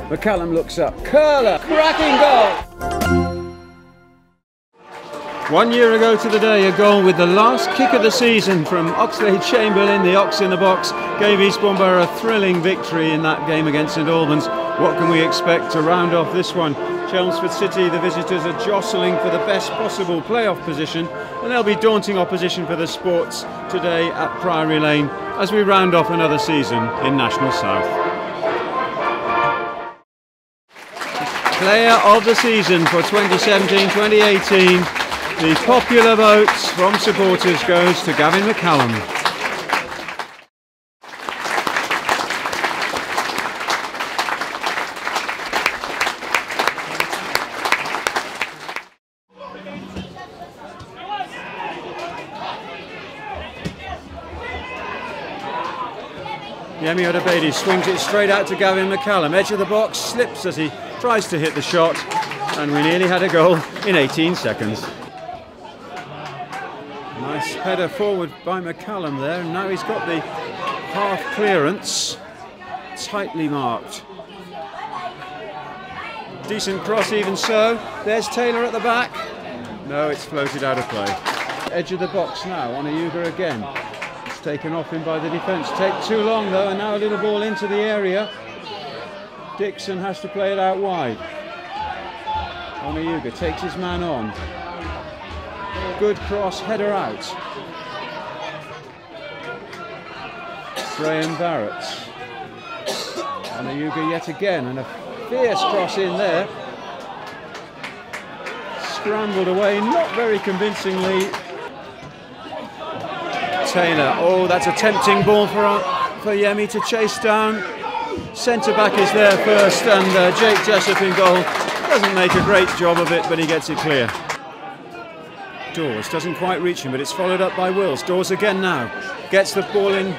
McCallum looks up. Curler! Cracking goal! 1 year ago to the day, a goal with the last kick of the season from Oxlade-Chamberlain, the Ox in the box, gave Eastbourne Borough a thrilling victory in that game against St Albans. What can we expect to round off this one? Chelmsford City, the visitors, are jostling for the best possible playoff position, and there'll be daunting opposition for the Sports today at Priory Lane as we round off another season in National South. Player of the season for 2017-2018, the popular vote from supporters goes to Gavin McCallum. Yemi Odebeidi swings it straight out to Gavin McCallum. Edge of the box, slips as he tries to hit the shot, and we nearly had a goal in 18 seconds. Nice header forward by McCallum there, and now he's got the half clearance tightly marked. Decent cross even so. There's Taylor at the back. No, it's floated out of play. Edge of the box now, on Ayuga again. It's taken off him by the defence. Take too long though, and now a little ball into the area. Dixon has to play it out wide. Onayuga takes his man on. Good cross, header out. Graham Barrett. Onayuga yet again, and a fierce cross in there. Scrambled away, not very convincingly. Taylor, oh, that's a tempting ball for Yemi to chase down. Centre back is there first, and Jake Jessup in goal. Doesn't make a great job of it, but he gets it clear. Dawes doesn't quite reach him, but it's followed up by Wills. Dawes again now. Gets the ball in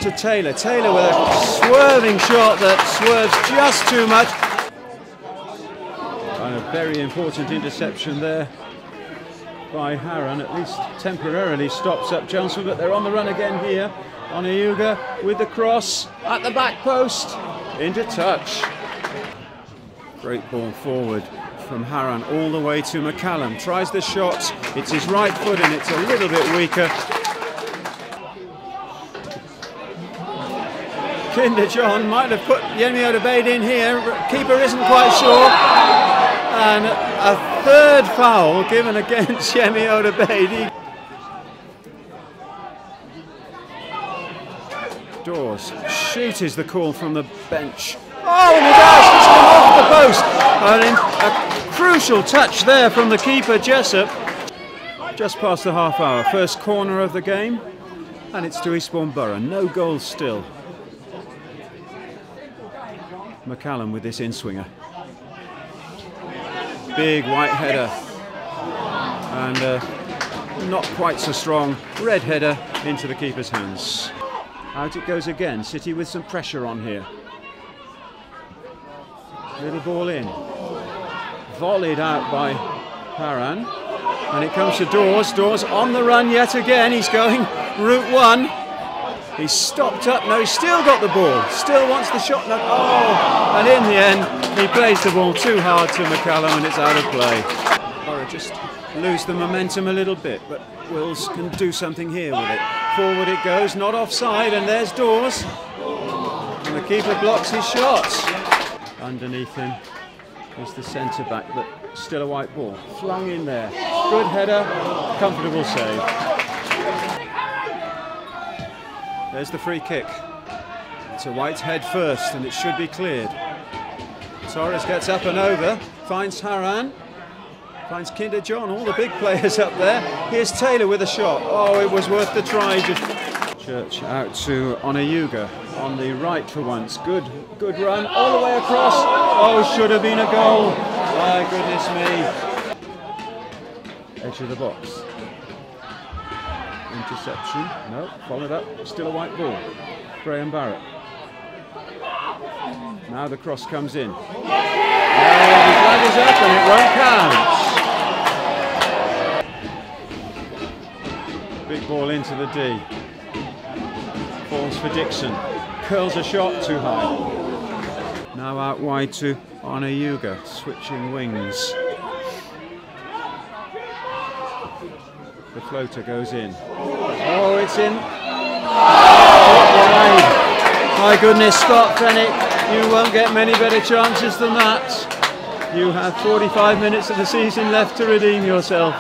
to Taylor. Taylor with a swerving shot that swerves just too much. And a very important interception there by Harran, at least temporarily stops up Chelmsford, but they're on the run again here. Onayuga with the cross at the back post, into touch. Great ball forward from Harran all the way to McCallum. Tries the shot, it's his right foot and it's a little bit weaker. Kinder John might have put Yemi Odebeidi in here, keeper isn't quite sure. And a third foul given against Yemi Odebeidi. Dawes, shoot is the call from the bench. Oh, and he does! It's come off the post! And a crucial touch there from the keeper, Jessup. Just past the half hour, first corner of the game, and it's to Eastbourne Borough. No goals still. McCallum with this in-swinger. Big white header, and not quite so strong red header into the keeper's hands. Out it goes again. City with some pressure on here. Little ball in, volleyed out by Harran, and it comes to Dawes. Dawes on the run yet again. He's going route one. He's stopped up. No, he's still got the ball. Still wants the shot. No, oh, and in the end, he plays the ball too hard to McCallum, and it's out of play. Borough just lose the momentum a little bit, but Wills can do something here with it. Forward it goes, not offside, and there's Dawes. And the keeper blocks his shots. Underneath him is the centre back, but still a white ball. Flung in there. Good header, comfortable save. There's the free kick. It's a White's head first, and it should be cleared. Torres gets up and over, finds Harran, finds Kinder John, all the big players up there. Here's Taylor with a shot. Oh, it was worth the try. Church out to Onayuga on the right for once. Good run all the way across. Oh, should have been a goal. My goodness me. Edge of the box. Interception. No, followed up. Still a white ball. Graham Barrett. Now the cross comes in. Oh, the flag is up and it won't count. Big ball into the D. Falls for Dixon. Curls a shot too high. Now out wide to Yuga, switching wings. The floater goes in. Oh, it's in. Wide. My goodness, Scott Fenwick, you won't get many better chances than that. You have 45 minutes of the season left to redeem yourself.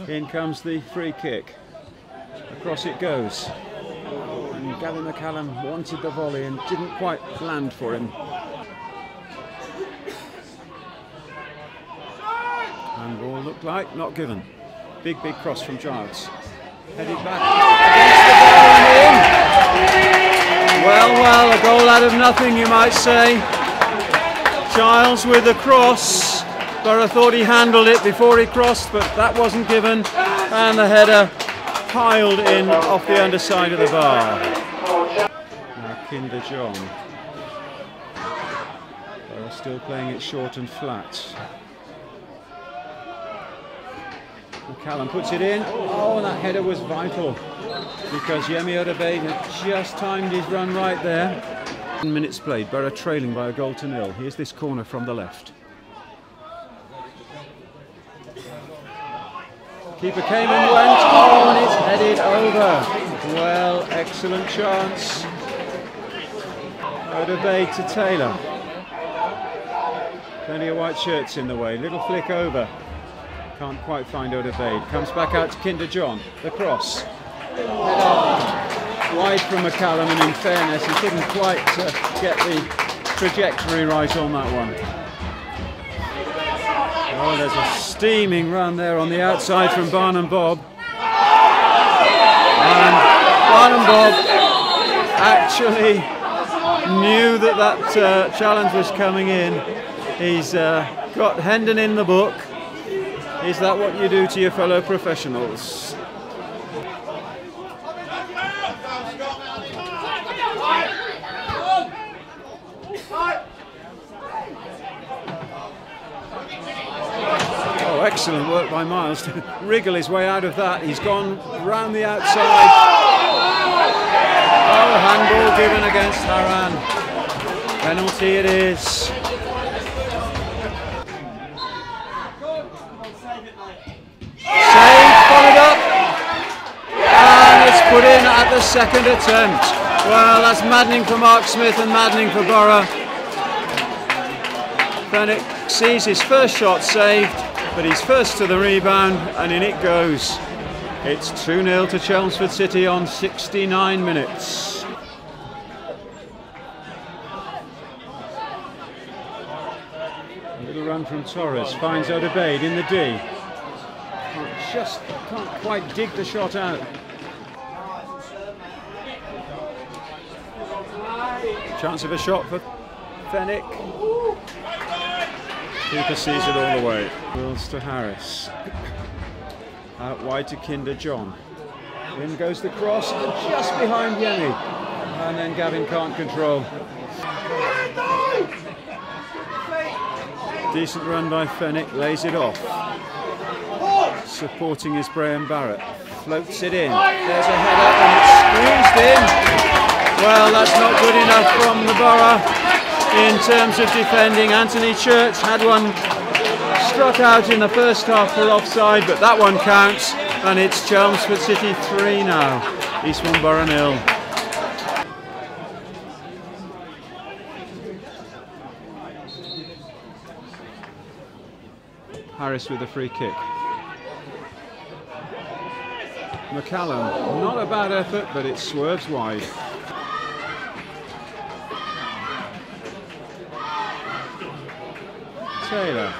In comes the free kick. Across it goes. And Gavin McCallum wanted the volley and didn't quite land for him. Handball looked like not given. Big cross from Giles. Headed back against the bar and in. Well, a goal out of nothing, you might say. Giles with the cross. Borough thought he handled it before he crossed, but that wasn't given. And the header piled in off the underside of the bar. Now Kinder John. Borough still playing it short and flat. McCallum puts it in. Oh, and that header was vital because Yemi Odebeid had just timed his run right there. 10 minutes played, Borough trailing by a goal to nil. Here's this corner from the left. Keeper came and went. Oh, and it's headed over. Well, excellent chance. Odebeid to Taylor. Plenty of white shirts in the way. Little flick over. Can't quite find Odebeid. Comes back out to Kinder John. The cross. Wide from McCallum, and in fairness, he couldn't quite get the trajectory right on that one. Oh, there's a steaming run there on the outside from Barnum Bob. And Barnum Bob actually knew that challenge was coming in. He's got Hendon in the book. Is that what you do to your fellow professionals? Oh, excellent work by Miles to wriggle his way out of that. He's gone round the outside. Oh, handball given against Haran. Penalty it is. Put in at the second attempt. Well, that's maddening for Mark Smith and maddening for Borough. Fenwick sees his first shot saved, but he's first to the rebound, and in it goes. It's 2-0 to Chelmsford City on 69 minutes. A little run from Torres, finds Odebeid in the D. Can't quite dig the shot out. Chance of a shot for Fenwick. Keeper sees it all the way. Wills to Harris. Out wide to Kinder John. In goes the cross, just behind Yemi. And then Gavin can't control. Decent run by Fenwick, lays it off. Supporting is Graham Barrett. Floats it in. There's a header and it's squeezed in. Well, that's not good enough from the Borough in terms of defending. Anthony Church had one struck out in the first half for offside, but that one counts, and it's Chelmsford City 3 now. Eastbourne Borough 0. Harris with a free kick. McCallum, not a bad effort, but it swerves wide. Taylor,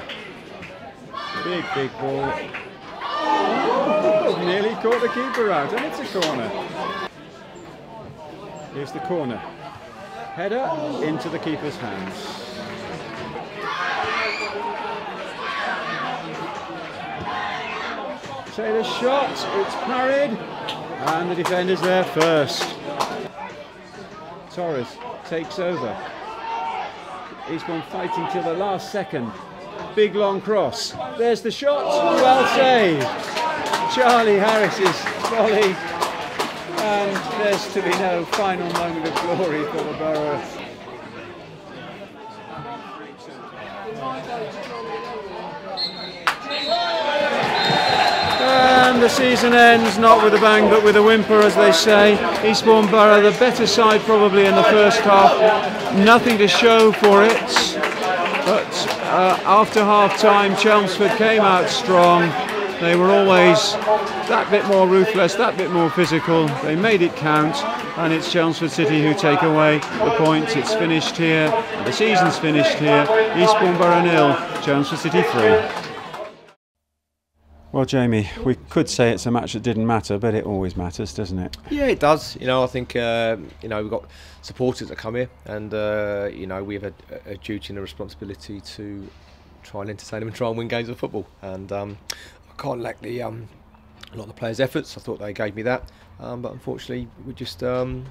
big ball. Oh, nearly caught the keeper out, and it's a corner. Here's the corner. Header into the keeper's hands. Taylor's shot, it's parried, and the defender's there first. Torres takes over. Eastbourne fighting till the last second. Big long cross. There's the shot. Well saved. Charlie Harris's volley. And there's to be no final moment of glory for the Borough. And the season ends not with a bang but with a whimper, as they say. Eastbourne Borough, the better side probably in the first half. Nothing to show for it. But after half-time, Chelmsford came out strong. They were always that bit more ruthless, that bit more physical. They made it count, and it's Chelmsford City who take away the points. It's finished here. The season's finished here. Eastbourne Borough 0, Chelmsford City 3. Well, Jamie, we could say it's a match that didn't matter, but it always matters, doesn't it? Yeah, it does. You know, I think we've got supporters that come here, and we have a duty and a responsibility to try and entertain them and try and win games of football. And I can't lack a lot of the players' efforts. I thought they gave me that, but unfortunately, we just the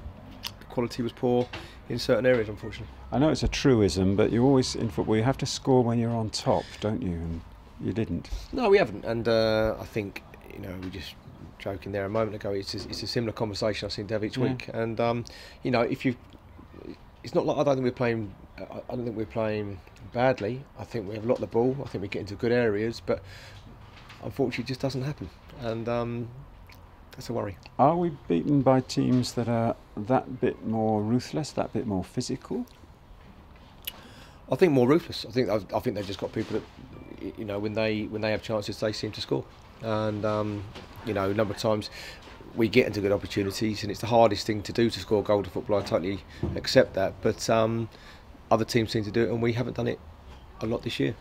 quality was poor in certain areas. Unfortunately, I know it's a truism, but you always in football you have to score when you're on top, don't you? And you didn't. No, we haven't, and I think we just joking there a moment ago. It's a similar conversation I seem to have each week, and if you, it's not like I don't think we're playing badly. I think we have a lot of the ball. I think we get into good areas, but unfortunately, it just doesn't happen, and that's a worry. Are we beaten by teams that are that bit more ruthless, that bit more physical? I think more ruthless. I think they've just got people that, when they have chances, they seem to score. And a number of times we get into good opportunities, and it's the hardest thing to do to score a goal to football. I totally accept that, but other teams seem to do it, and we haven't done it a lot this year.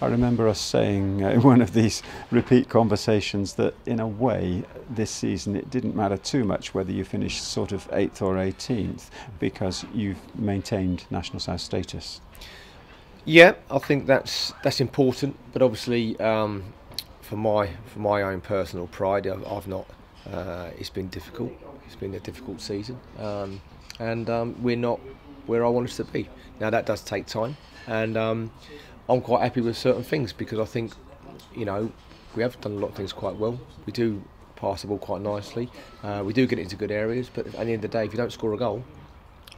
I remember us saying in one of these repeat conversations that in a way this season it didn't matter too much whether you finished sort of 8th or 18th because you've maintained National South status. Yeah, I think that's important, but obviously for my own personal pride, I've not. It's been difficult. It's been a difficult season, and we're not where I want us to be. Now that does take time, and I'm quite happy with certain things because I think, we have done a lot of things quite well. We do pass the ball quite nicely. We do get into good areas, but at the end of the day, if you don't score a goal,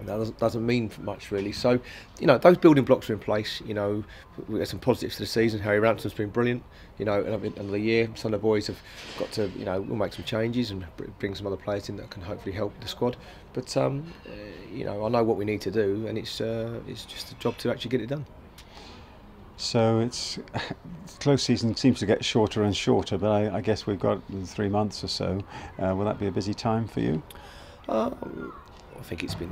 that doesn't mean much really. So, those building blocks are in place. We had some positives to the season. Harry Ransom's been brilliant. At the end of the year, some of the boys have got to, we'll make some changes and bring some other players in that can hopefully help the squad. But I know what we need to do, and it's just a job to actually get it done. So it's close season seems to get shorter and shorter, but I guess we've got 3 months or so. Will that be a busy time for you? I think it's been,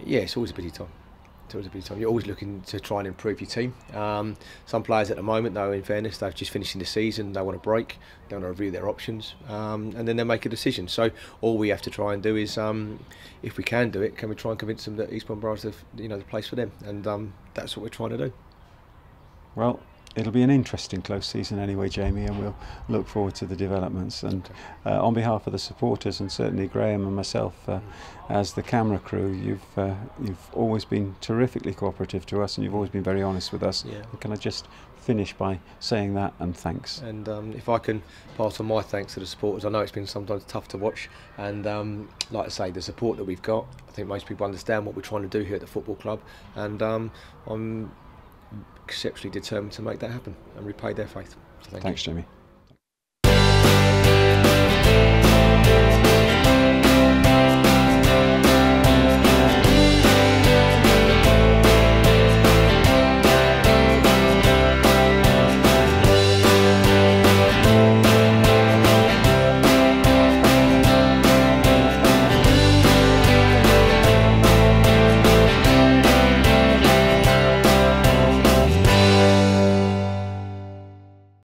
it's always a busy time. It's always a busy time. You're always looking to try and improve your team. Some players at the moment, though, in fairness, they're just finishing the season. They want to break. They want to review their options, and then they make a decision. So all we have to try and do is, if we can do it, can we try and convince them that Eastbourne Borough is the place for them? And that's what we're trying to do. Well, it'll be an interesting close season anyway, Jamie, and we'll look forward to the developments. And on behalf of the supporters, and certainly Graham and myself as the camera crew, you've always been terrifically cooperative to us, and you've always been very honest with us. Yeah. Can I just finish by saying that and thanks? And if I can pass on my thanks to the supporters, I know it's been sometimes tough to watch, and like I say, the support that we've got, I think most people understand what we're trying to do here at the football club, and I'm exceptionally determined to make that happen and repay their faith. So thanks, Jamie.